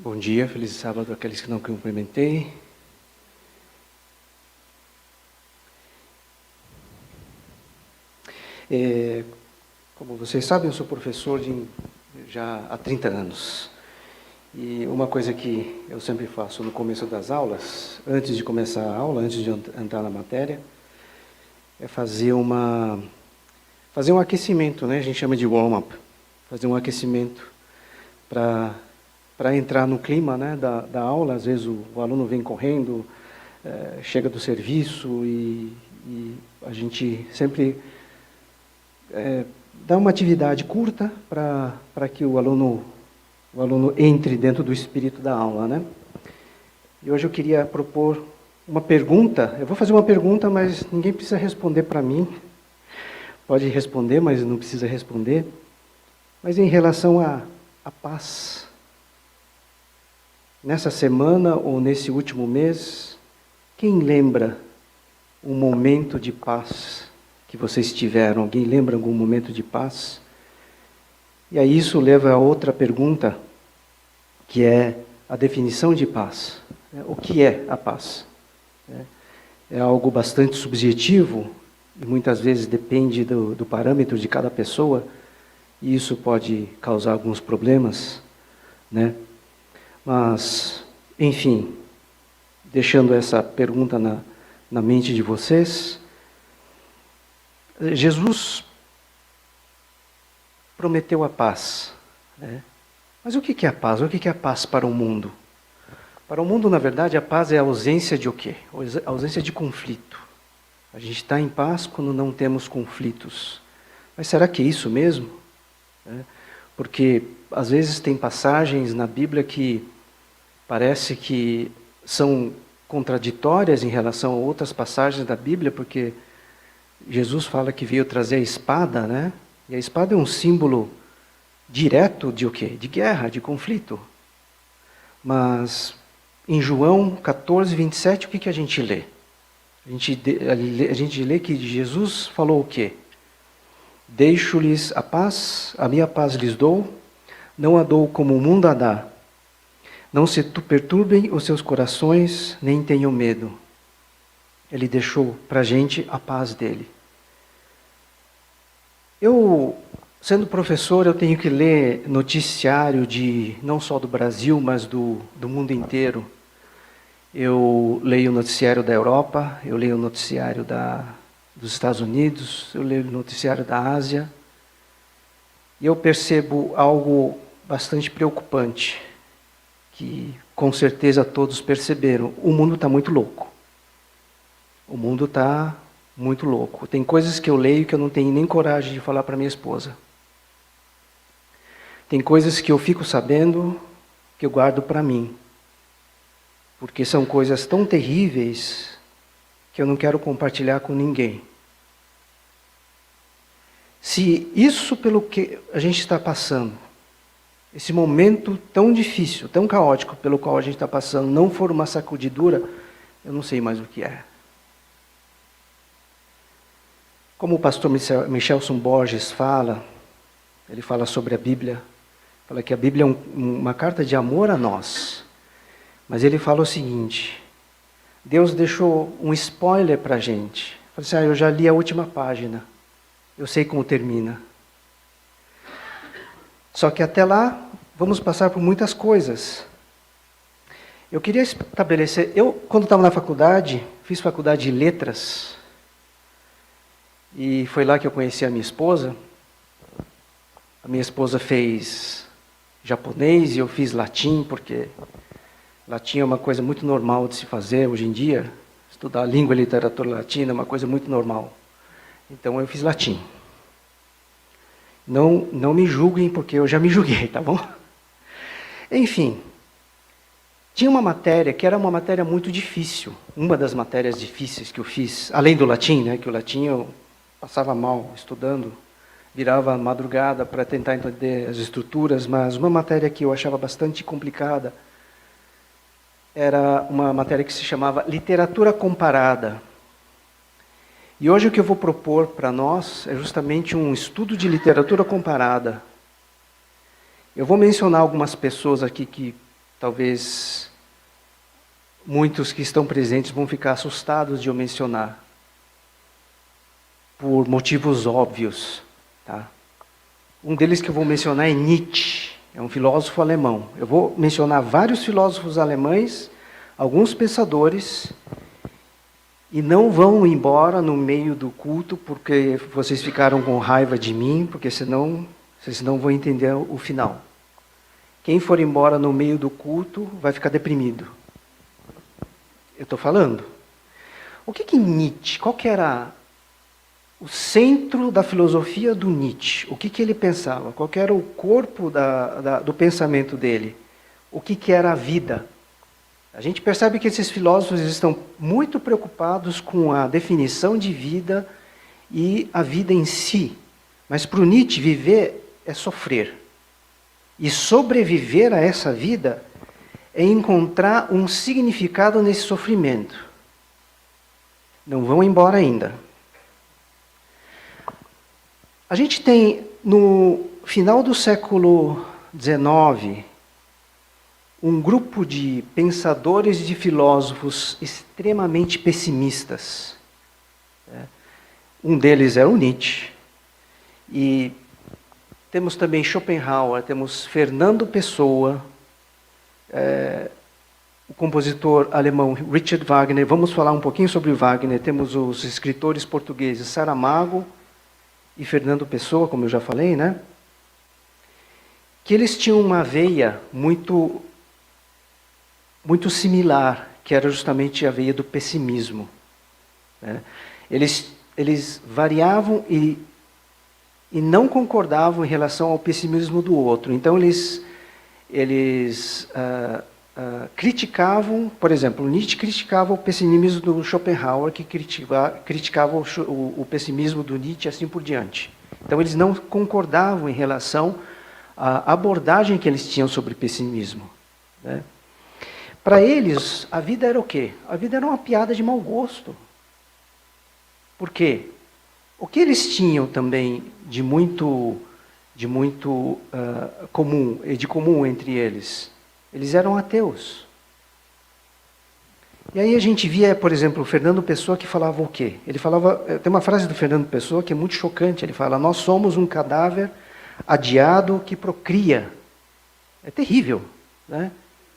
Bom dia, feliz sábado àqueles que não cumprimentei. Como vocês sabem, eu sou professor já há 30 anos. E uma coisa que eu sempre faço no começo das aulas, antes de começar a aula, antes de entrar na matéria, é fazer um aquecimento, né? A gente chama de warm-up. Fazer um aquecimento para entrar no clima, né, da aula. Às vezes o aluno vem correndo, chega do serviço e a gente sempre dá uma atividade curta para que o aluno entre dentro do espírito da aula, né? E hoje eu queria propor uma pergunta. Eu vou fazer uma pergunta, mas ninguém precisa responder para mim. Pode responder, mas não precisa responder. Mas em relação à paz. Nessa semana ou nesse último mês, quem lembra um momento de paz que vocês tiveram? Alguém lembra algum momento de paz? E aí isso leva a outra pergunta, que é a definição de paz. O que é a paz? É algo bastante subjetivo e muitas vezes depende do parâmetro de cada pessoa, e isso pode causar alguns problemas, né? Mas, enfim, deixando essa pergunta na mente de vocês, Jesus prometeu a paz, né? Mas o que é a paz? O que é a paz para o mundo? Para o mundo, na verdade, a paz é a ausência de o quê? A ausência de conflito. A gente está em paz quando não temos conflitos. Mas será que é isso mesmo? Porque, às vezes, tem passagens na Bíblia que parece que são contraditórias em relação a outras passagens da Bíblia, porque Jesus fala que veio trazer a espada, né? E a espada é um símbolo direto de o quê? De guerra, de conflito. Mas em João 14, 27, o que a gente lê? A gente lê que Jesus falou o quê? Deixo-lhes a paz, a minha paz lhes dou, não a dou como o mundo a dá. Não se perturbem os seus corações, nem tenham medo. Ele deixou para a gente a paz dele. Eu, sendo professor, eu tenho que ler noticiário não só do Brasil, mas do mundo inteiro. Eu leio o noticiário da Europa, eu leio o noticiário dos Estados Unidos, eu leio o noticiário da Ásia. E eu percebo algo bastante preocupante, que com certeza todos perceberam. O mundo está muito louco. O mundo está muito louco. Tem coisas que eu leio que eu não tenho nem coragem de falar para minha esposa. Tem coisas que eu fico sabendo que eu guardo para mim. Porque são coisas tão terríveis que eu não quero compartilhar com ninguém. Se isso pelo que a gente está passando, esse momento tão difícil, tão caótico pelo qual a gente está passando, não for uma sacudidura, eu não sei mais o que é. Como o pastor Michelson Borges fala, ele fala sobre a Bíblia, fala que a Bíblia é uma carta de amor a nós. Mas ele fala o seguinte: Deus deixou um spoiler para a gente. Fala assim, eu já li a última página, eu sei como termina. Só que até lá, vamos passar por muitas coisas. Eu queria estabelecer... quando estava na faculdade, fiz faculdade de letras, e foi lá que eu conheci a minha esposa. A minha esposa fez japonês e eu fiz latim, porque latim é uma coisa muito normal de se fazer hoje em dia. Estudar língua e literatura latina é uma coisa muito normal. Então eu fiz latim. Não me julguem, porque eu já me julguei, tá bom? Enfim, tinha uma matéria que era uma matéria muito difícil. Uma das matérias difíceis que eu fiz, além do latim, né? Que o latim eu passava mal estudando, virava madrugada para tentar entender as estruturas, mas uma matéria que eu achava bastante complicada era uma matéria que se chamava literatura comparada. E hoje o que eu vou propor para nós é justamente um estudo de literatura comparada. Eu vou mencionar algumas pessoas aqui que talvez muitos que estão presentes vão ficar assustados de eu mencionar, por motivos óbvios. Tá? Um deles que eu vou mencionar é Nietzsche, é um filósofo alemão. Eu vou mencionar vários filósofos alemães, alguns pensadores, e não vão embora no meio do culto porque vocês ficaram com raiva de mim, porque senão vocês não vão entender o final. Quem for embora no meio do culto vai ficar deprimido. Eu estou falando. O que Nietzsche, qual que era o centro da filosofia do Nietzsche? O que ele pensava? Qual que era o corpo do pensamento dele? O que era a vida? A gente percebe que esses filósofos estão muito preocupados com a definição de vida e a vida em si. Mas para o Nietzsche, viver é sofrer. E sobreviver a essa vida é encontrar um significado nesse sofrimento. Não vão embora ainda. A gente tem, no final do século XIX, um grupo de pensadores e de filósofos extremamente pessimistas. Um deles era o Nietzsche. E temos também Schopenhauer, temos Fernando Pessoa, o compositor alemão Richard Wagner. Vamos falar um pouquinho sobre o Wagner. Temos os escritores portugueses Saramago e Fernando Pessoa, como eu já falei, né? Que eles tinham uma veia muito similar, que era justamente a veia do pessimismo. Né? Eles variavam e não concordavam em relação ao pessimismo do outro. Então, eles criticavam, por exemplo, Nietzsche criticava o pessimismo do Schopenhauer, que criticava o pessimismo do Nietzsche, assim por diante. Então, eles não concordavam em relação à abordagem que eles tinham sobre pessimismo. Né? Para eles, a vida era o quê? A vida era uma piada de mau gosto. Por quê? O que eles tinham também de muito comum entre eles? Eles eram ateus. E aí a gente via, por exemplo, o Fernando Pessoa que falava o quê? Ele falava, tem uma frase do Fernando Pessoa que é muito chocante. Ele fala: nós somos um cadáver adiado que procria. É terrível, né?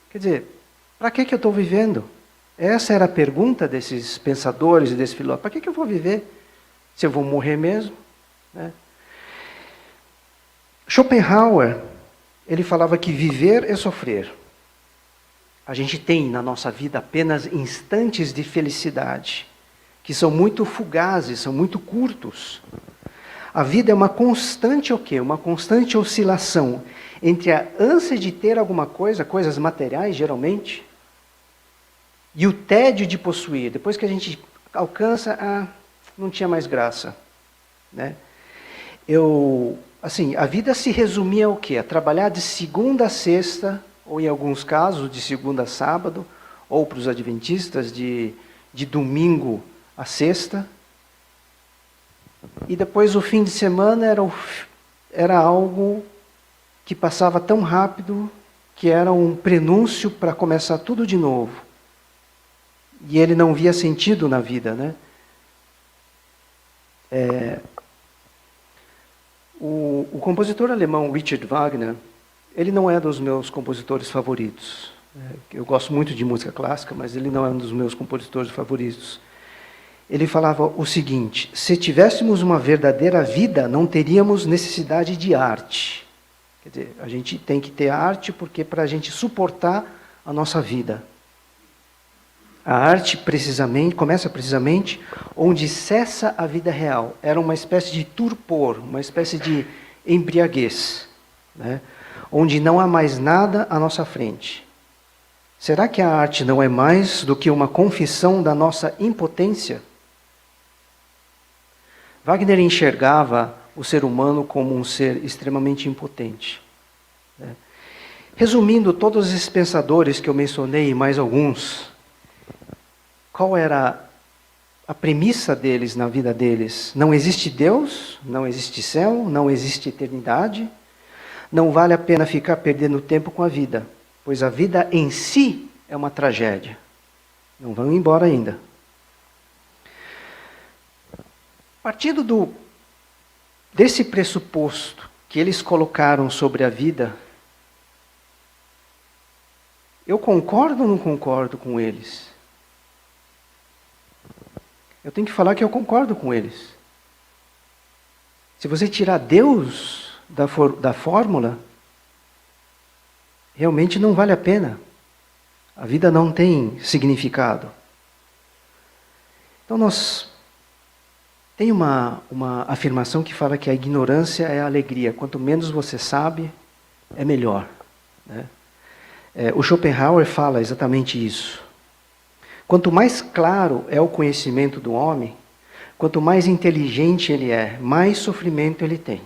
Quer dizer, para que eu estou vivendo? Essa era a pergunta desses pensadores e desses filósofos. Para que eu vou viver? Se eu vou morrer mesmo? Né? Schopenhauer, ele falava que viver é sofrer. A gente tem na nossa vida apenas instantes de felicidade, que são muito fugazes, são muito curtos. A vida é uma constante o quê? Uma constante oscilação entre a ânsia de ter alguma coisa, coisas materiais geralmente, e o tédio de possuir. Depois que a gente alcança, não tinha mais graça. Né? A vida se resumia ao quê? A trabalhar de segunda a sexta, ou em alguns casos de segunda a sábado, ou para os adventistas de domingo a sexta. E depois o fim de semana era algo que passava tão rápido que era um prenúncio para começar tudo de novo. E ele não via sentido na vida, né? O compositor alemão Richard Wagner, ele não é dos meus compositores favoritos. Eu gosto muito de música clássica, mas ele não é um dos meus compositores favoritos. Ele falava o seguinte: se tivéssemos uma verdadeira vida, não teríamos necessidade de arte. Quer dizer, a gente tem que ter arte porque para a gente suportar a nossa vida. A arte começa precisamente onde cessa a vida real. Era uma espécie de torpor, uma espécie de embriaguez, né? Onde não há mais nada à nossa frente. Será que a arte não é mais do que uma confissão da nossa impotência? Wagner enxergava o ser humano como um ser extremamente impotente. Né? Resumindo todos esses pensadores que eu mencionei e mais alguns, qual era a premissa deles na vida deles? Não existe Deus, não existe céu, não existe eternidade, não vale a pena ficar perdendo tempo com a vida. pois a vida em si é uma tragédia. Não vão embora ainda. Partindo desse pressuposto que eles colocaram sobre a vida, eu concordo ou não concordo com eles? Eu tenho que falar que eu concordo com eles. Se você tirar Deus da fórmula, realmente não vale a pena. A vida não tem significado. Então tem uma afirmação que fala que a ignorância é a alegria. Quanto menos você sabe, é melhor. Né? O Schopenhauer fala exatamente isso. Quanto mais claro é o conhecimento do homem, quanto mais inteligente ele é, mais sofrimento ele tem.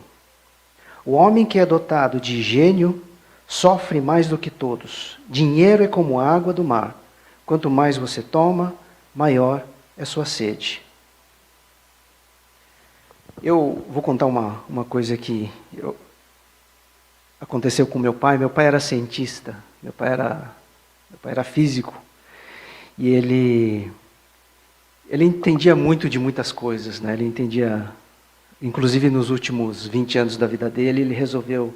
O homem que é dotado de gênio sofre mais do que todos. Dinheiro é como água do mar. Quanto mais você toma, maior é sua sede. Eu vou contar uma coisa que aconteceu com meu pai. Meu pai era cientista, meu pai era físico. E ele entendia muito de muitas coisas, né? Ele entendia, inclusive nos últimos 20 anos da vida dele, ele resolveu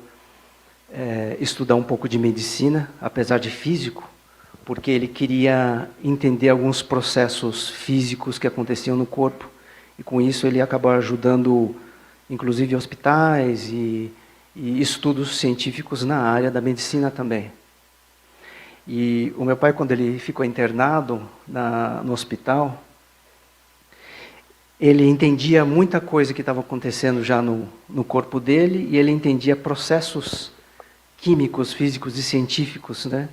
estudar um pouco de medicina, apesar de físico, porque ele queria entender alguns processos físicos que aconteciam no corpo. E com isso ele acabou ajudando, inclusive, hospitais e estudos científicos na área da medicina também. E o meu pai, quando ele ficou internado no hospital, ele entendia muita coisa que estava acontecendo já no corpo dele, e ele entendia processos químicos, físicos e científicos, né?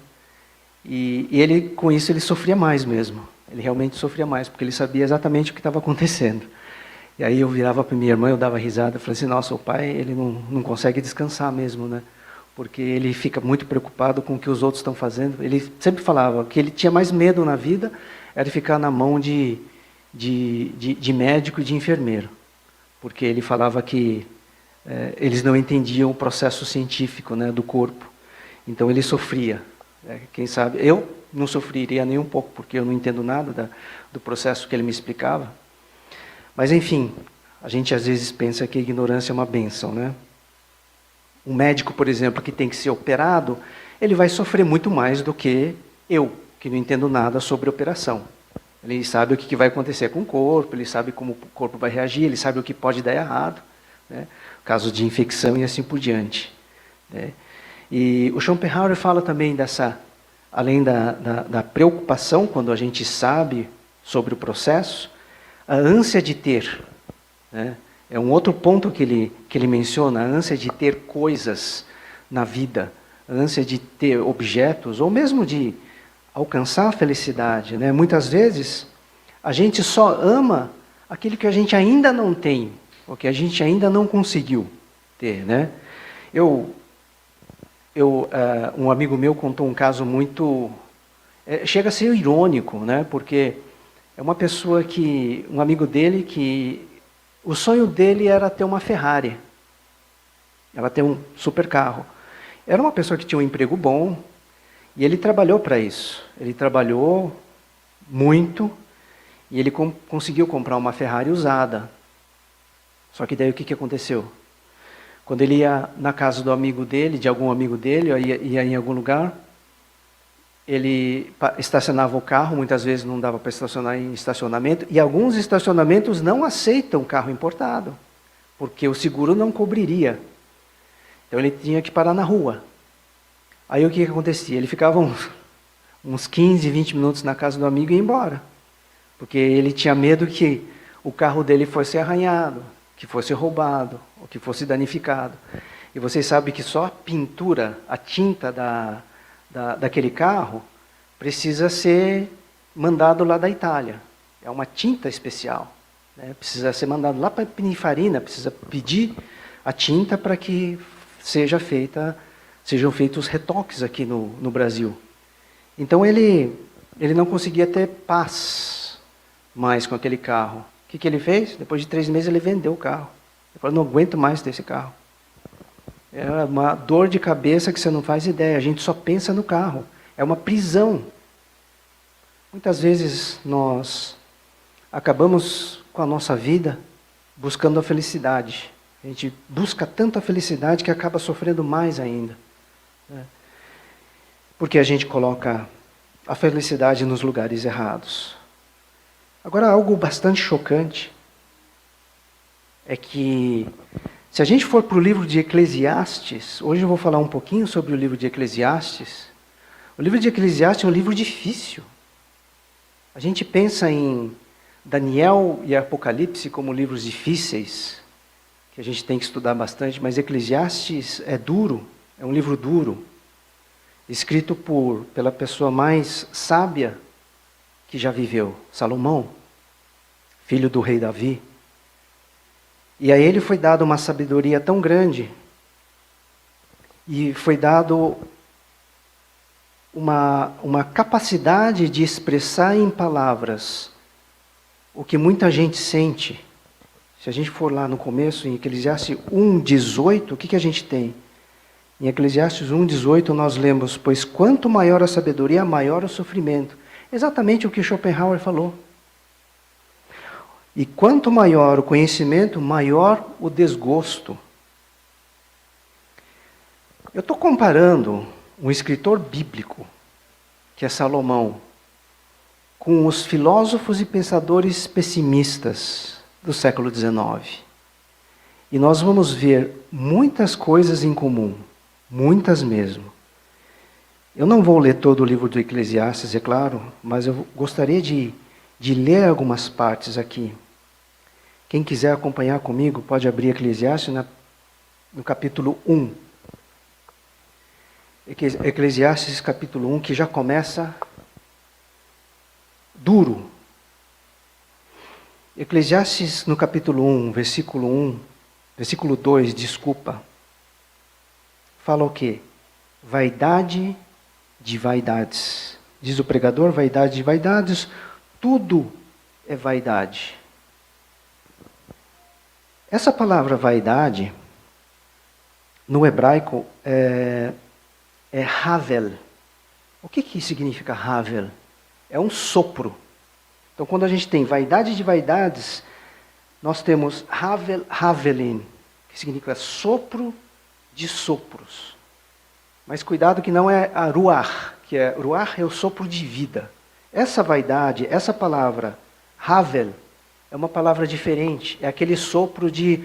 E ele, com isso, ele sofria mais mesmo. Ele realmente sofria mais, porque ele sabia exatamente o que estava acontecendo. E aí eu virava para minha irmã, eu dava risada, eu falei assim, nossa, o pai, ele não consegue descansar mesmo, né? Porque ele fica muito preocupado com o que os outros estão fazendo. Ele sempre falava que ele tinha mais medo na vida era de ficar na mão de médico e de enfermeiro. Porque ele falava que eles não entendiam o processo científico, né, do corpo. Então ele sofria. Quem sabe, eu não sofreria nem um pouco, porque eu não entendo nada do processo que ele me explicava. Mas enfim, a gente às vezes pensa que a ignorância é uma bênção, né? Um médico, por exemplo, que tem que ser operado, ele vai sofrer muito mais do que eu, que não entendo nada sobre operação. Ele sabe o que vai acontecer com o corpo, ele sabe como o corpo vai reagir, ele sabe o que pode dar errado, né? Caso de infecção e assim por diante, né? E o Schopenhauer fala também além da preocupação, quando a gente sabe sobre o processo, a ânsia de ter, né? É um outro ponto que ele menciona, a ânsia de ter coisas na vida, a ânsia de ter objetos, ou mesmo de alcançar a felicidade, né? Muitas vezes, a gente só ama aquilo que a gente ainda não tem, ou que a gente ainda não conseguiu ter, né? Um amigo meu contou um caso muito... chega a ser irônico, né? Porque é uma pessoa um amigo dele que... O sonho dele era ter uma Ferrari, era ter um super carro. Era uma pessoa que tinha um emprego bom, e ele trabalhou para isso. Ele trabalhou muito, e ele conseguiu comprar uma Ferrari usada. Só que daí o que aconteceu? Quando ele ia na casa do amigo dele, de algum amigo dele, ou ia em algum lugar, ele estacionava o carro, muitas vezes não dava para estacionar em estacionamento, e alguns estacionamentos não aceitam carro importado, porque o seguro não cobriria. Então ele tinha que parar na rua. Aí o que acontecia? Ele ficava uns 15, 20 minutos na casa do amigo e ia embora, porque ele tinha medo que o carro dele fosse arranhado, que fosse roubado, ou que fosse danificado. E vocês sabem que só a pintura, a tinta daquele carro, precisa ser mandado lá da Itália. É uma tinta especial, né? Precisa ser mandado lá para Pininfarina, precisa pedir a tinta para que sejam feitos os retoques aqui no Brasil. Então ele não conseguia ter paz mais com aquele carro. O que ele fez? Depois de 3 meses ele vendeu o carro. Ele falou, não aguento mais ter esse carro. É uma dor de cabeça que você não faz ideia. A gente só pensa no carro. É uma prisão. Muitas vezes nós acabamos com a nossa vida buscando a felicidade. A gente busca tanta felicidade que acaba sofrendo mais ainda, né? Porque a gente coloca a felicidade nos lugares errados. Agora, algo bastante chocante é que, se a gente for para o livro de Eclesiastes, hoje eu vou falar um pouquinho sobre o livro de Eclesiastes. O livro de Eclesiastes é um livro difícil. A gente pensa em Daniel e Apocalipse como livros difíceis, que a gente tem que estudar bastante, mas Eclesiastes é duro, é um livro duro, escrito pela pessoa mais sábia que já viveu, Salomão, filho do rei Davi. E a ele foi dada uma sabedoria tão grande, e foi dado uma capacidade de expressar em palavras o que muita gente sente. Se a gente for lá no começo, em Eclesiastes 1:18, o que a gente tem? Em Eclesiastes 1:18 nós lemos: pois quanto maior a sabedoria, maior o sofrimento. Exatamente o que Schopenhauer falou. E quanto maior o conhecimento, maior o desgosto. Eu estou comparando um escritor bíblico, que é Salomão, com os filósofos e pensadores pessimistas do século XIX. E nós vamos ver muitas coisas em comum, muitas mesmo. Eu não vou ler todo o livro do Eclesiastes, é claro, mas eu gostaria de ler algumas partes aqui. Quem quiser acompanhar comigo, pode abrir Eclesiastes no capítulo 1. Eclesiastes capítulo 1, que já começa duro. Eclesiastes no capítulo 1, versículo 2, fala o quê? Vaidade de vaidades. Diz o pregador, vaidade de vaidades, tudo é vaidade. Essa palavra vaidade, no hebraico, é havel. O que significa havel? É um sopro. Então, quando a gente tem vaidade de vaidades, nós temos havelin, que significa sopro de sopros. Mas cuidado que não é a ruach, ruach é o sopro de vida. Essa vaidade, essa palavra, havel, é uma palavra diferente. É aquele sopro de...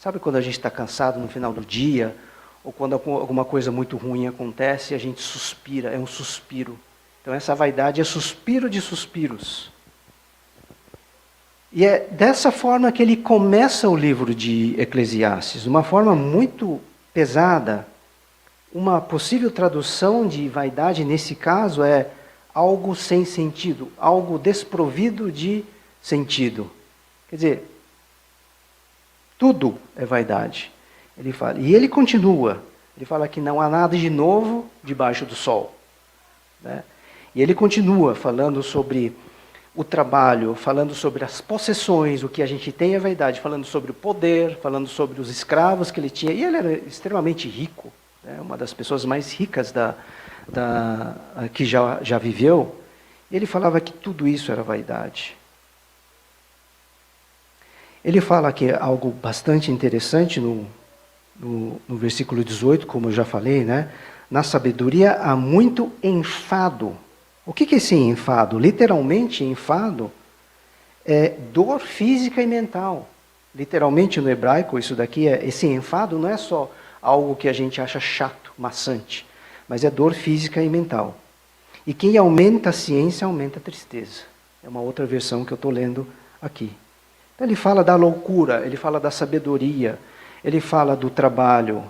Sabe quando a gente está cansado no final do dia, ou quando alguma coisa muito ruim acontece, a gente suspira, é um suspiro. Então essa vaidade é suspiro de suspiros. E é dessa forma que ele começa o livro de Eclesiastes, uma forma muito pesada. Uma possível tradução de vaidade nesse caso é algo sem sentido, algo desprovido de sentido. Quer dizer, tudo é vaidade. Ele fala, e ele continua, ele fala que não há nada de novo debaixo do sol, né? E ele continua falando sobre o trabalho, falando sobre as possessões, o que a gente tem é vaidade, falando sobre o poder, falando sobre os escravos que ele tinha. E ele era extremamente rico, né? Uma das pessoas mais ricas que já viveu. Ele falava que tudo isso era vaidade. Ele fala que é algo bastante interessante no versículo 18, como eu já falei, né? Na sabedoria há muito enfado. O que é esse enfado? Literalmente, enfado é dor física e mental. Literalmente no hebraico, esse enfado não é só algo que a gente acha chato, maçante, mas é dor física e mental. E quem aumenta a ciência, aumenta a tristeza. É uma outra versão que eu estou lendo aqui. Então ele fala da loucura, ele fala da sabedoria, ele fala do trabalho,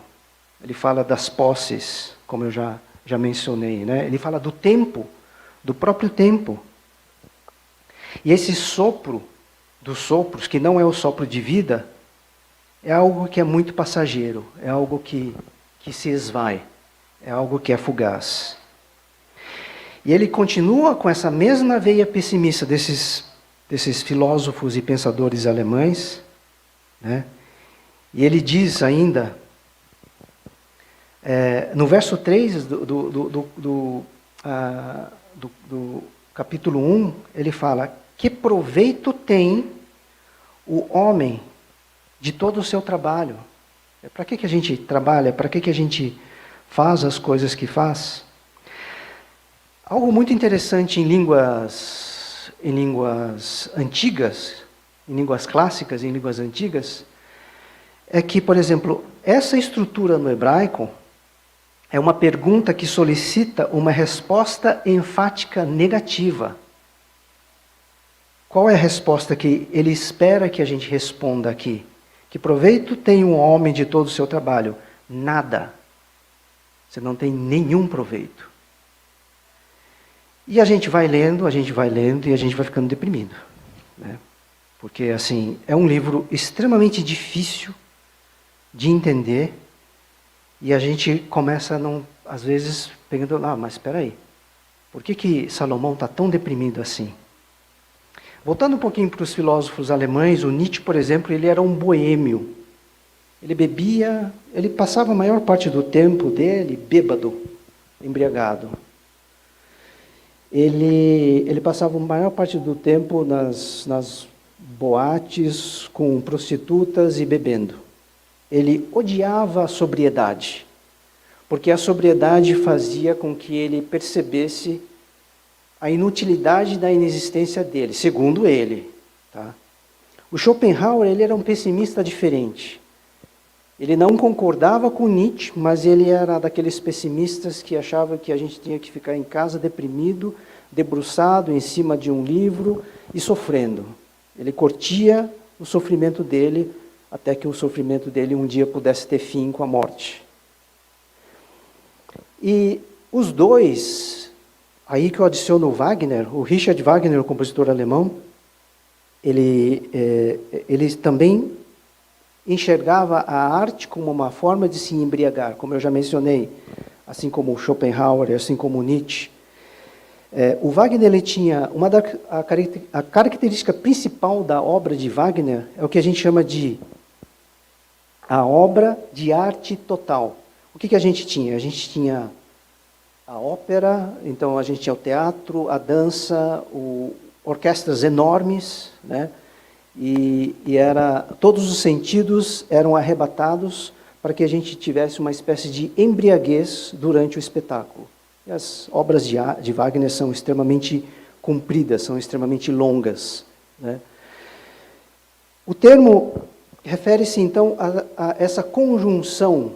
ele fala das posses, como eu já mencionei, né? Ele fala do tempo, do próprio tempo. E esse sopro dos sopros, que não é o sopro de vida, é algo que é muito passageiro, é algo que se esvai, é algo que é fugaz. E ele continua com essa mesma veia pessimista desses filósofos e pensadores alemães, né? E ele diz ainda, no verso 3 do capítulo 1, ele fala: que proveito tem o homem de todo o seu trabalho? Para que a gente trabalha? Para que a gente faz as coisas que faz? Algo muito interessante em línguas antigas, em línguas clássicas, em línguas antigas, é que, por exemplo, essa estrutura no hebraico é uma pergunta que solicita uma resposta enfática negativa. Qual é a resposta que ele espera que a gente responda aqui? Que proveito tem um homem de todo o seu trabalho? Nada. Você não tem nenhum proveito. E a gente vai lendo e a gente vai ficando deprimido, né? Porque, assim, é um livro extremamente difícil de entender e a gente começa, às vezes, pegando, mas espera aí, por que Salomão está tão deprimido assim? Voltando um pouquinho para os filósofos alemães, o Nietzsche, por exemplo, ele era um boêmio. Ele bebia, ele passava a maior parte do tempo dele bêbado, embriagado. Ele passava a maior parte do tempo nas boates com prostitutas e bebendo. Ele odiava a sobriedade, porque a sobriedade fazia com que ele percebesse a inutilidade da inexistência dele, segundo ele. Tá? O Schopenhauer, ele era um pessimista diferente. Ele não concordava com Nietzsche, mas ele era daqueles pessimistas que achava que a gente tinha que ficar em casa deprimido, debruçado em cima de um livro e sofrendo. Ele curtia o sofrimento dele, até que o sofrimento dele um dia pudesse ter fim com a morte. E os dois, aí que eu adiciono o Wagner, o Richard Wagner, o compositor alemão, ele também enxergava a arte como uma forma de se embriagar, como eu já mencionei, assim como o Schopenhauer, assim como o Nietzsche. O Wagner, ele tinha a característica principal da obra de Wagner é o que a gente chama de a obra de arte total. O que a gente tinha? A gente tinha a ópera, então a gente tinha o teatro, a dança, orquestras enormes, né? E todos os sentidos eram arrebatados para que a gente tivesse uma espécie de embriaguez durante o espetáculo. E as obras de Wagner são extremamente compridas, são extremamente longas, né? O termo refere-se, então, a essa conjunção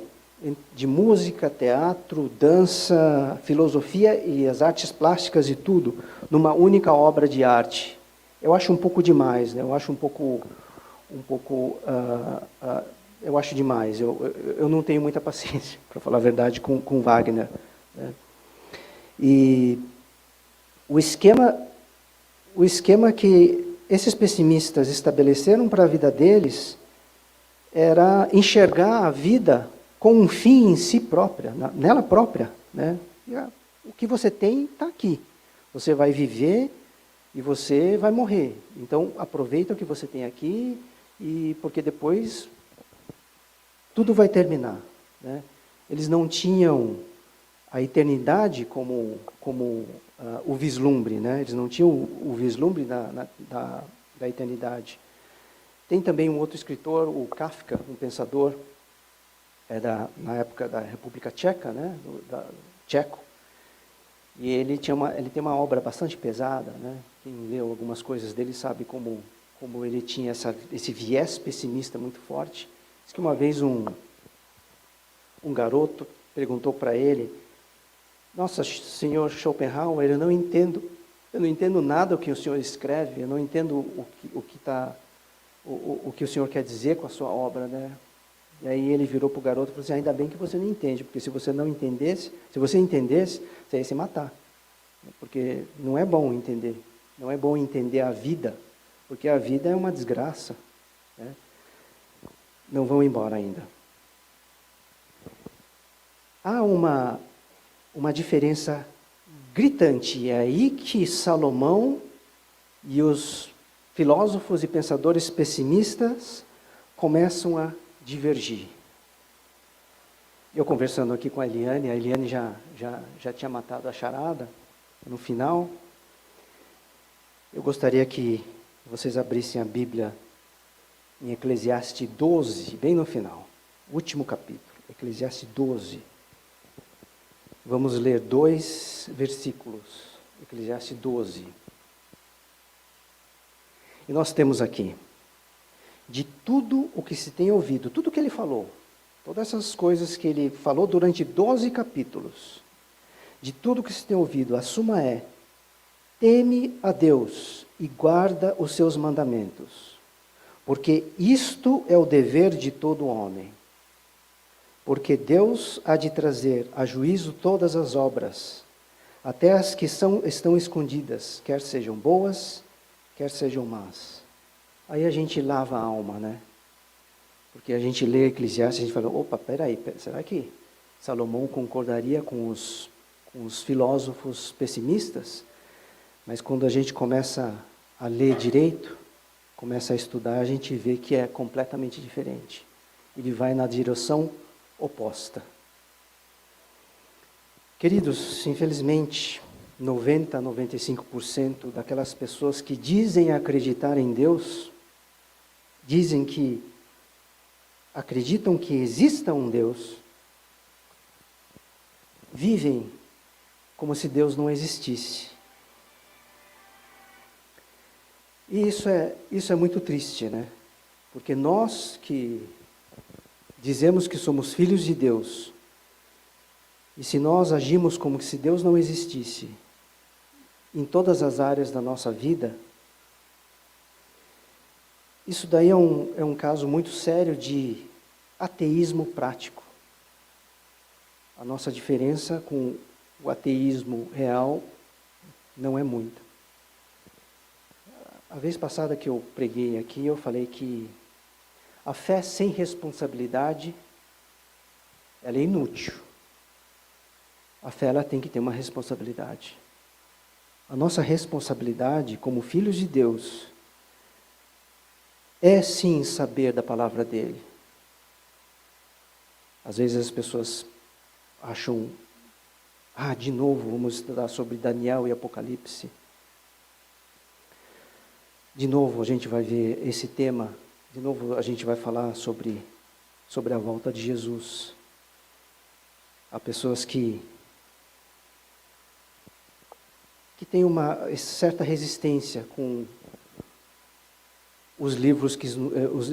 de música, teatro, dança, filosofia e as artes plásticas e tudo, numa única obra de arte. Eu acho um pouco demais, né? Eu acho eu acho demais. Eu não tenho muita paciência, para falar a verdade, com Wagner, né? E o esquema que esses pessimistas estabeleceram para a vida deles era enxergar a vida com um fim em si própria, nela própria, né? O que você tem está aqui. Você vai viver e você vai morrer. Então, aproveita o que você tem aqui, porque depois tudo vai terminar, né? Eles não tinham a eternidade como o vislumbre, né? Eles não tinham o vislumbre da eternidade. Tem também um outro escritor, o Kafka, um pensador, na época da República Tcheca, né? Tcheco. E ele tem uma obra bastante pesada, né? Quem leu algumas coisas dele sabe como ele tinha esse viés pessimista muito forte. Diz que uma vez um garoto perguntou para ele: nossa, senhor Schopenhauer, eu não entendo nada o que o senhor escreve, eu não entendo o que o senhor quer dizer com a sua obra, né? E aí ele virou para o garoto e falou assim: ainda bem que você não entende, porque se você entendesse, você ia se matar. Porque não é bom entender. Não é bom entender a vida, porque a vida é uma desgraça, né? Não vão embora ainda. Há uma diferença gritante. É aí que Salomão e os filósofos e pensadores pessimistas começam a divergir. Eu conversando aqui com a Eliane já tinha matado a charada no final. Eu gostaria que vocês abrissem a Bíblia em Eclesiastes 12, bem no final, último capítulo, Eclesiastes 12. Vamos ler 2 versículos, Eclesiastes 12. E nós temos aqui, de tudo o que se tem ouvido, tudo que ele falou, todas essas coisas que ele falou durante 12 capítulos, de tudo que se tem ouvido, a suma é: teme a Deus e guarda os seus mandamentos, porque isto é o dever de todo homem. Porque Deus há de trazer a juízo todas as obras, até as que estão escondidas, quer sejam boas, quer sejam más. Aí a gente lava a alma, né? Porque a gente lê Eclesiastes e a gente fala, opa, peraí, será que Salomão concordaria com os filósofos pessimistas? Mas quando a gente começa a ler direito, começa a estudar, a gente vê que é completamente diferente. Ele vai na direção oposta. Queridos, infelizmente, 95% daquelas pessoas que dizem acreditar em Deus, acreditam que exista um Deus, vivem como se Deus não existisse. E isso é muito triste, né? Porque nós que dizemos que somos filhos de Deus, e se nós agimos como se Deus não existisse, em todas as áreas da nossa vida, isso daí é um caso muito sério de ateísmo prático. A nossa diferença com o ateísmo real não é muita. A vez passada que eu preguei aqui, eu falei que a fé sem responsabilidade, ela é inútil. A fé, ela tem que ter uma responsabilidade. A nossa responsabilidade como filhos de Deus é sim saber da palavra dele. Às vezes as pessoas acham, de novo vamos estudar sobre Daniel e Apocalipse. De novo a gente vai ver esse tema, de novo a gente vai falar sobre a volta de Jesus. Há pessoas que têm uma certa resistência com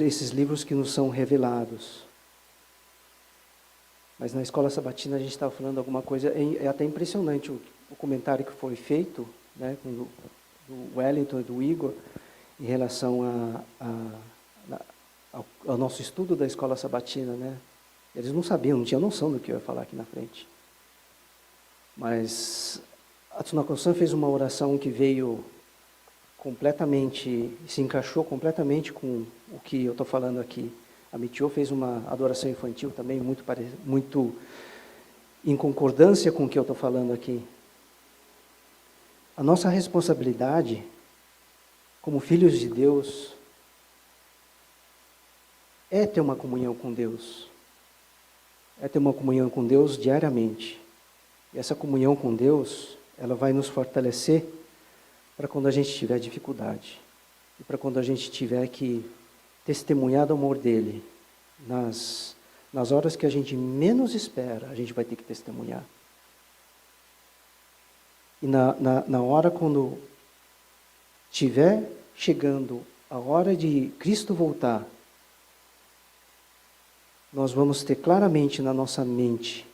esses livros que nos são revelados. Mas na escola sabatina a gente estava falando alguma coisa, é até impressionante o comentário que foi feito, né, do Wellington e do Igor, em relação ao nosso estudo da escola sabatina, né? Eles não sabiam, não tinham noção do que eu ia falar aqui na frente. Mas a Tsunakosan fez uma oração que veio completamente, se encaixou completamente com o que eu estou falando aqui. A Michio fez uma adoração infantil também muito em concordância com o que eu estou falando aqui. A nossa responsabilidade como filhos de Deus é ter uma comunhão com Deus. É ter uma comunhão com Deus diariamente. E essa comunhão com Deus, ela vai nos fortalecer para quando a gente tiver dificuldade. E para quando a gente tiver que testemunhar do amor dele. Nas horas que a gente menos espera, a gente vai ter que testemunhar. E na hora quando estiver chegando a hora de Cristo voltar, nós vamos ter claramente na nossa mente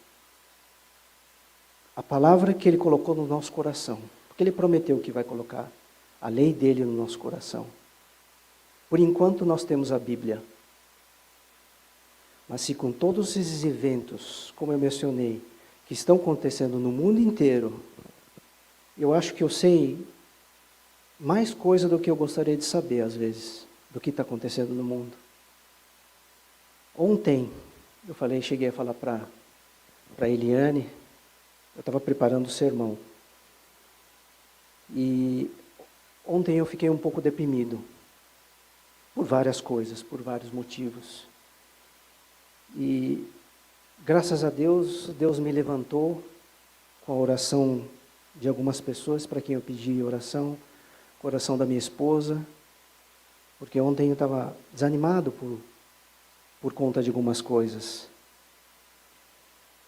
a palavra que Ele colocou no nosso coração. Porque Ele prometeu que vai colocar a lei dEle no nosso coração. Por enquanto nós temos a Bíblia. Mas se com todos esses eventos, como eu mencionei, que estão acontecendo no mundo inteiro, eu acho que eu sei mais coisa do que eu gostaria de saber, às vezes, do que está acontecendo no mundo. Ontem, cheguei a falar para Eliane, eu estava preparando o sermão. E ontem eu fiquei um pouco deprimido, por várias coisas, por vários motivos. E graças a Deus, Deus me levantou com a oração de algumas pessoas para quem eu pedi oração, com a oração da minha esposa, porque ontem eu estava desanimado por conta de algumas coisas.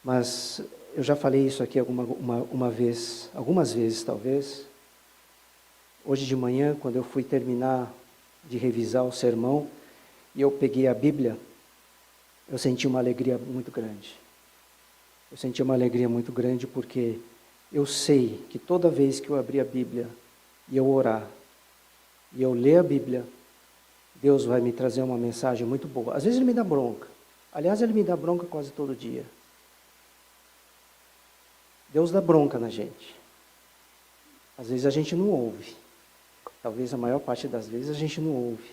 Mas eu já falei isso aqui uma vez, algumas vezes talvez. Hoje de manhã, quando eu fui terminar de revisar o sermão, e eu peguei a Bíblia, eu senti uma alegria muito grande. Eu senti uma alegria muito grande porque eu sei que toda vez que eu abrir a Bíblia e eu orar, e eu ler a Bíblia, Deus vai me trazer uma mensagem muito boa. Às vezes Ele me dá bronca. Aliás, Ele me dá bronca quase todo dia. Deus dá bronca na gente. Às vezes a gente não ouve. Talvez a maior parte das vezes a gente não ouve.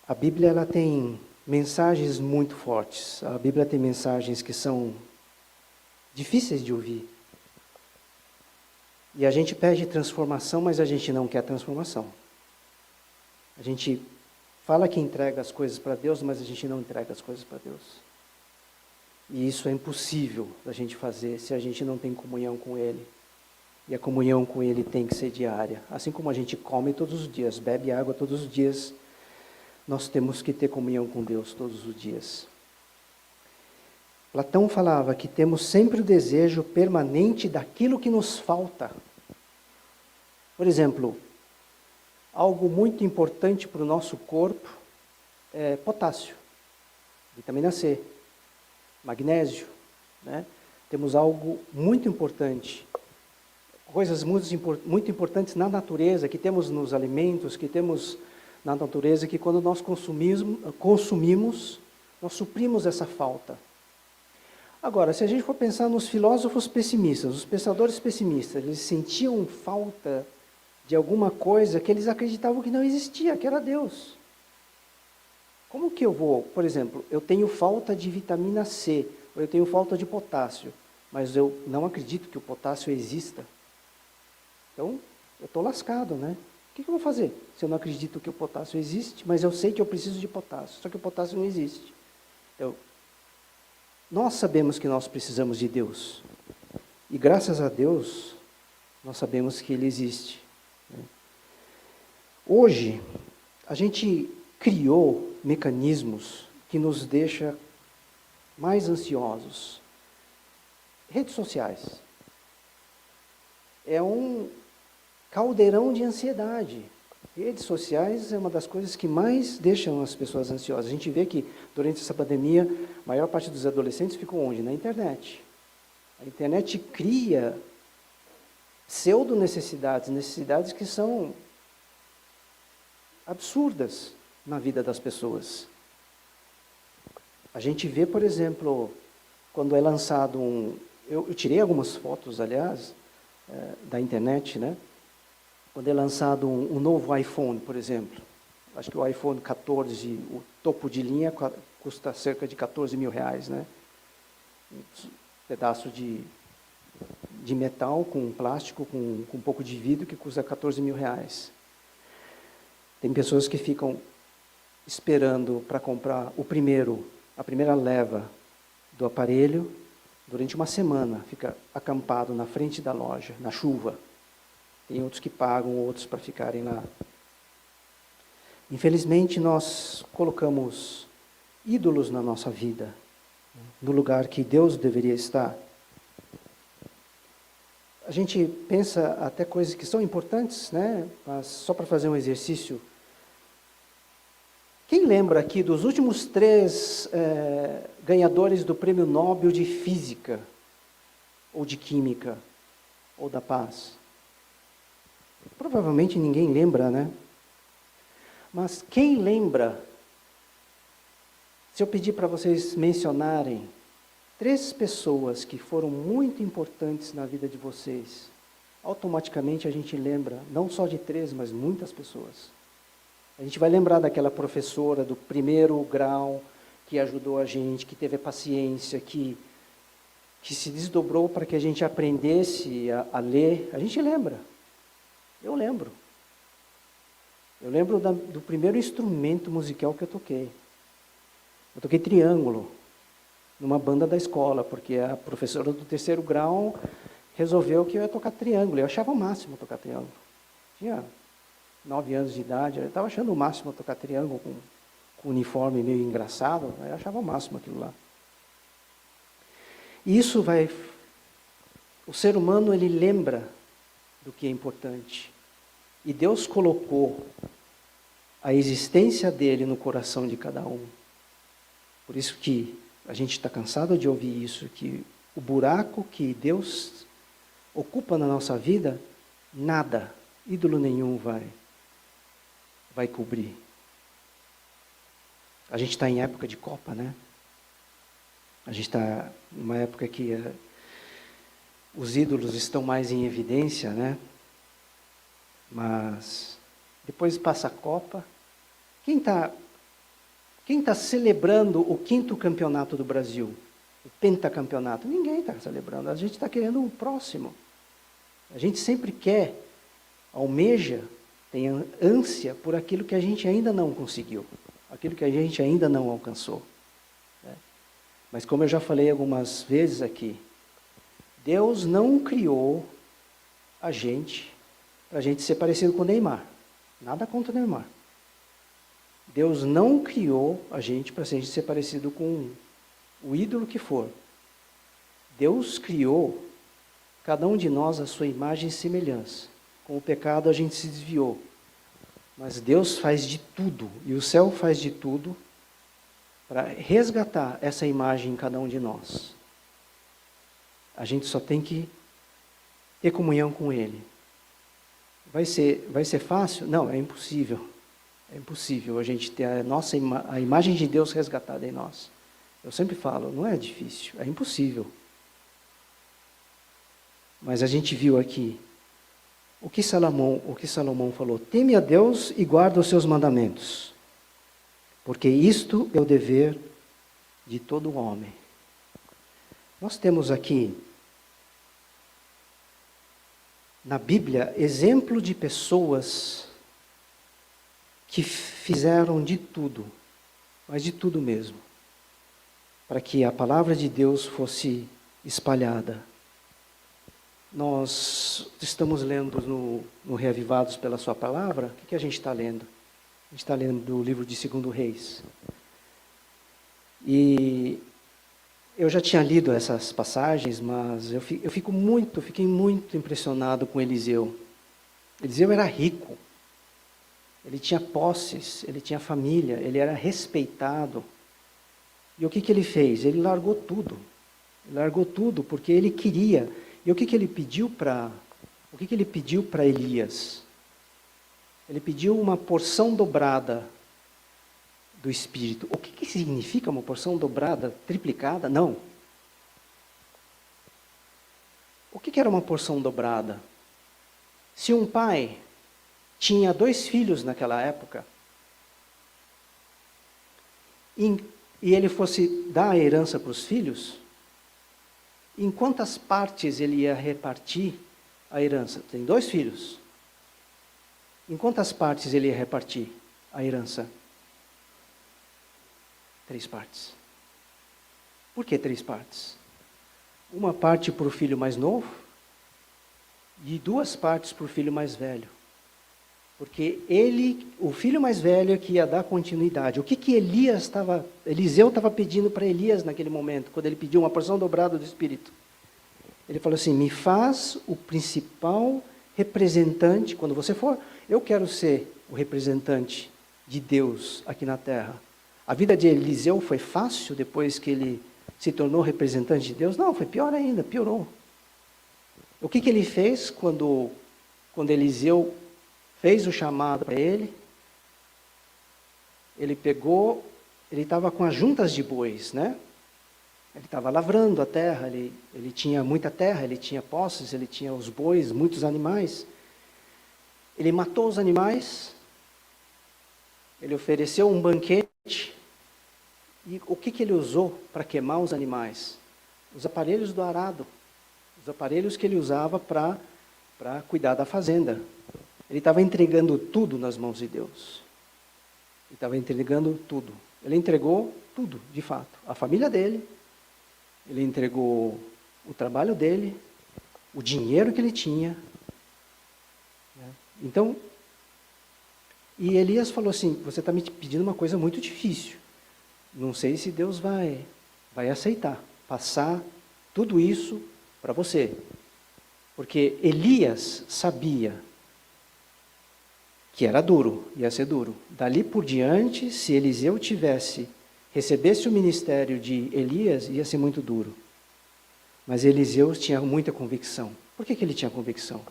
A Bíblia ela tem mensagens muito fortes. A Bíblia tem mensagens que são difíceis de ouvir. E a gente pede transformação, mas a gente não quer transformação. A gente fala que entrega as coisas para Deus, mas a gente não entrega as coisas para Deus. E isso é impossível da gente fazer se a gente não tem comunhão com Ele. E a comunhão com Ele tem que ser diária. Assim como a gente come todos os dias, bebe água todos os dias, nós temos que ter comunhão com Deus todos os dias. Platão falava que temos sempre o desejo permanente daquilo que nos falta. Por exemplo, algo muito importante para o nosso corpo é potássio, vitamina C, magnésio, né? Temos algo muito importante, coisas muito importantes na natureza, que temos nos alimentos, que temos na natureza, que quando nós consumimos, nós suprimos essa falta. Agora, se a gente for pensar nos filósofos pessimistas, os pensadores pessimistas, eles sentiam falta de alguma coisa que eles acreditavam que não existia, que era Deus. Como que eu vou, por exemplo, eu tenho falta de vitamina C, ou eu tenho falta de potássio, mas eu não acredito que o potássio exista. Então, eu estou lascado, né? O que eu vou fazer se eu não acredito que o potássio existe, mas eu sei que eu preciso de potássio, só que o potássio não existe. Então, nós sabemos que nós precisamos de Deus. E graças a Deus, nós sabemos que Ele existe. Hoje, a gente criou mecanismos que nos deixam mais ansiosos. Redes sociais. É um caldeirão de ansiedade. Redes sociais é uma das coisas que mais deixam as pessoas ansiosas. A gente vê que, durante essa pandemia, a maior parte dos adolescentes ficou onde? Na internet. A internet cria pseudo-necessidades, necessidades que são absurdas na vida das pessoas. A gente vê, por exemplo, quando é lançado eu tirei algumas fotos, aliás, da internet, né? Quando é lançado um novo iPhone, por exemplo. Acho que o iPhone 14, o topo de linha, custa cerca de 14 mil reais, né? Um pedaço de metal com plástico, com um pouco de vidro, que custa 14 mil reais. Tem pessoas que ficam esperando para comprar a primeira leva do aparelho durante uma semana, fica acampado na frente da loja, na chuva. Tem outros que pagam, outros para ficarem lá. Infelizmente, nós colocamos ídolos na nossa vida, no lugar que Deus deveria estar. A gente pensa até coisas que são importantes, né? Mas só para fazer um exercício. Quem lembra aqui dos últimos 3 ganhadores do Prêmio Nobel de Física, ou de Química, ou da Paz? Provavelmente ninguém lembra, né? Mas quem lembra, se eu pedir para vocês mencionarem 3 pessoas que foram muito importantes na vida de vocês, automaticamente a gente lembra, não só de 3, mas muitas pessoas. A gente vai lembrar daquela professora do 1º grau, que ajudou a gente, que teve paciência, que se desdobrou para que a gente aprendesse a ler. A gente lembra. Eu lembro. Eu lembro do primeiro instrumento musical que eu toquei. Eu toquei triângulo numa banda da escola, porque a professora do 3º grau resolveu que eu ia tocar triângulo. Eu achava o máximo tocar triângulo. Tinha 9 anos de idade, eu estava achando o máximo tocar triângulo com uniforme meio engraçado, eu achava o máximo aquilo lá. E isso vai... O ser humano, ele lembra do que é importante. E Deus colocou a existência dele no coração de cada um. Por isso que a gente está cansado de ouvir isso, que o buraco que Deus ocupa na nossa vida, nada, ídolo nenhum vai cobrir. A gente está em época de Copa, né? A gente está numa época que os ídolos estão mais em evidência, né? Mas depois passa a Copa. Quem está celebrando o 5º campeonato do Brasil? O pentacampeonato? Ninguém está celebrando. A gente está querendo o próximo. A gente sempre quer, almeja, tem ânsia por aquilo que a gente ainda não conseguiu. Aquilo que a gente ainda não alcançou. Né? Mas como eu já falei algumas vezes aqui, Deus não criou a gente para a gente ser parecido com o Neymar. Nada contra o Neymar. Deus não criou a gente para a gente ser parecido com o ídolo que for. Deus criou cada um de nós a sua imagem e semelhança. Com o pecado a gente se desviou. Mas Deus faz de tudo, e o céu faz de tudo, para resgatar essa imagem em cada um de nós. A gente só tem que ter comunhão com Ele. Vai ser fácil? Não, é impossível. É impossível a gente ter a imagem de Deus resgatada em nós. Eu sempre falo, não é difícil, é impossível. Mas a gente viu aqui o que Salomão falou: teme a Deus e guarda os seus mandamentos, porque isto é o dever de todo homem. Nós temos aqui na Bíblia exemplo de pessoas que fizeram de tudo, mas de tudo mesmo, para que a palavra de Deus fosse espalhada. Nós estamos lendo no Reavivados pela sua palavra. O que a gente está lendo? A gente está lendo o livro de 2 Reis. E eu já tinha lido essas passagens, mas eu fiquei muito impressionado com Eliseu. Eliseu era rico. Ele tinha posses, ele tinha família, ele era respeitado. E o que ele fez? Ele largou tudo. Ele largou tudo porque ele queria. E o que ele pediu para Elias? Ele pediu uma porção dobrada do Espírito. O que significa uma porção dobrada, triplicada? Não. O que era uma porção dobrada? Se um pai tinha 2 filhos naquela época, e ele fosse dar a herança para os filhos, em quantas partes ele ia repartir a herança? Tem 2 filhos. Em quantas partes ele ia repartir a herança? 3 partes. Por que 3 partes? Uma parte para o filho mais novo e 2 partes para o filho mais velho. Porque o filho mais velho é que ia dar continuidade. O que Eliseu estava pedindo para Elias naquele momento, quando ele pediu uma porção dobrada do Espírito? Ele falou assim: me faz o principal representante, quando você for, eu quero ser o representante de Deus aqui na terra. A vida de Eliseu foi fácil depois que ele se tornou representante de Deus? Não, foi pior ainda, piorou. O que ele fez quando Eliseu fez o chamado para ele? Ele estava com as juntas de bois, né? Ele estava lavrando a terra, ele tinha muita terra, ele tinha posses, ele tinha os bois, muitos animais. Ele matou os animais, ele ofereceu um banquete, e o que ele usou para queimar os animais? Os aparelhos do arado, os aparelhos que ele usava para cuidar da fazenda. Ele estava entregando tudo nas mãos de Deus. Ele estava entregando tudo. Ele entregou tudo, de fato. A família dele, ele entregou o trabalho dele, o dinheiro que ele tinha. Então, e Elias falou assim, você está me pedindo uma coisa muito difícil. Não sei se Deus vai aceitar, passar tudo isso para você. Porque Elias sabia que era duro, ia ser duro. Dali por diante, se Eliseu recebesse o ministério de Elias, ia ser muito duro. Mas Eliseu tinha muita convicção. Por que ele tinha convicção?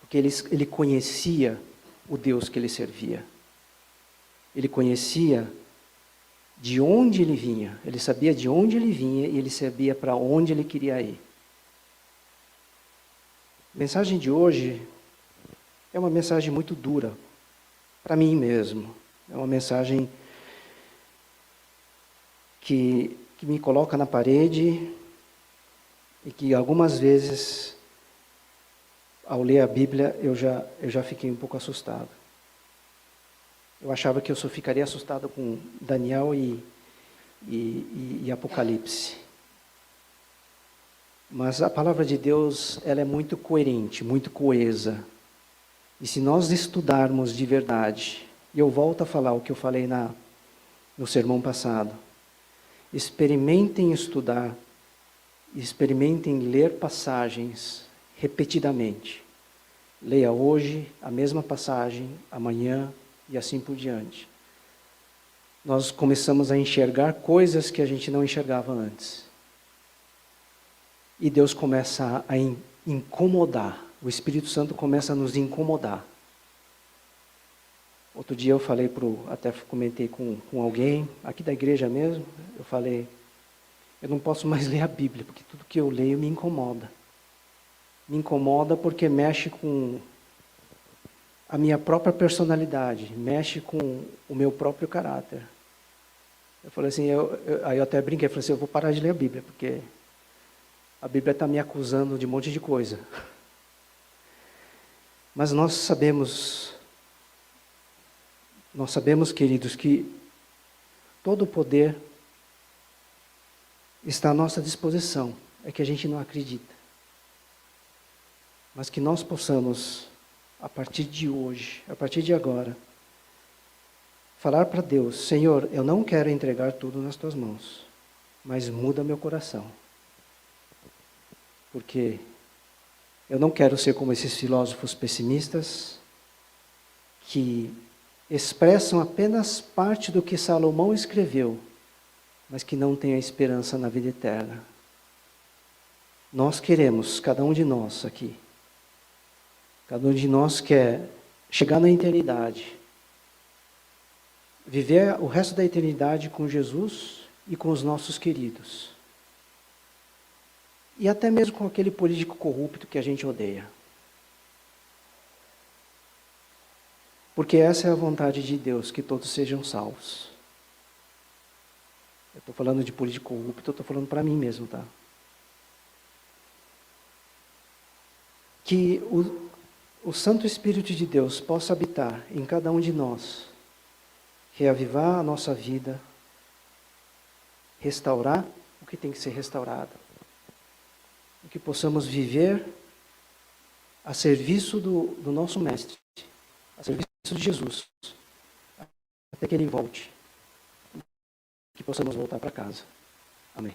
Porque ele conhecia o Deus que ele servia. Ele conhecia de onde ele vinha. Ele sabia de onde ele vinha e ele sabia para onde ele queria ir. A mensagem de hoje é uma mensagem muito dura, para mim mesmo. É uma mensagem que me coloca na parede e que algumas vezes, ao ler a Bíblia, eu já fiquei um pouco assustado. Eu achava que eu só ficaria assustado com Daniel e Apocalipse. Mas a palavra de Deus, ela é muito coerente, muito coesa. E se nós estudarmos de verdade, e eu volto a falar o que eu falei no sermão passado, experimentem estudar, experimentem ler passagens repetidamente. Leia hoje a mesma passagem, amanhã e assim por diante. Nós começamos a enxergar coisas que a gente não enxergava antes. E Deus começa a incomodar. O Espírito Santo começa a nos incomodar. Outro dia eu falei até comentei com alguém, aqui da igreja mesmo, eu falei, eu não posso mais ler a Bíblia, porque tudo que eu leio me incomoda. Me incomoda porque mexe com a minha própria personalidade, mexe com o meu próprio caráter. Eu falei assim, aí eu até brinquei, falei assim, eu vou parar de ler a Bíblia, porque a Bíblia está me acusando de um monte de coisa. Mas nós sabemos, queridos, que todo o poder está à nossa disposição. É que a gente não acredita. Mas que nós possamos, a partir de hoje, a partir de agora, falar para Deus, Senhor, eu não quero entregar tudo nas tuas mãos, mas muda meu coração. Porque eu não quero ser como esses filósofos pessimistas que expressam apenas parte do que Salomão escreveu, mas que não têm a esperança na vida eterna. Nós queremos, cada um de nós aqui, cada um de nós quer chegar na eternidade, viver o resto da eternidade com Jesus e com os nossos queridos. E até mesmo com aquele político corrupto que a gente odeia. Porque essa é a vontade de Deus, que todos sejam salvos. Eu estou falando de político corrupto, eu estou falando para mim mesmo, tá? Que o Santo Espírito de Deus possa habitar em cada um de nós, reavivar a nossa vida, restaurar o que tem que ser restaurado. E que possamos viver a serviço do nosso Mestre, a serviço de Jesus, até que Ele volte. Que possamos voltar para casa. Amém.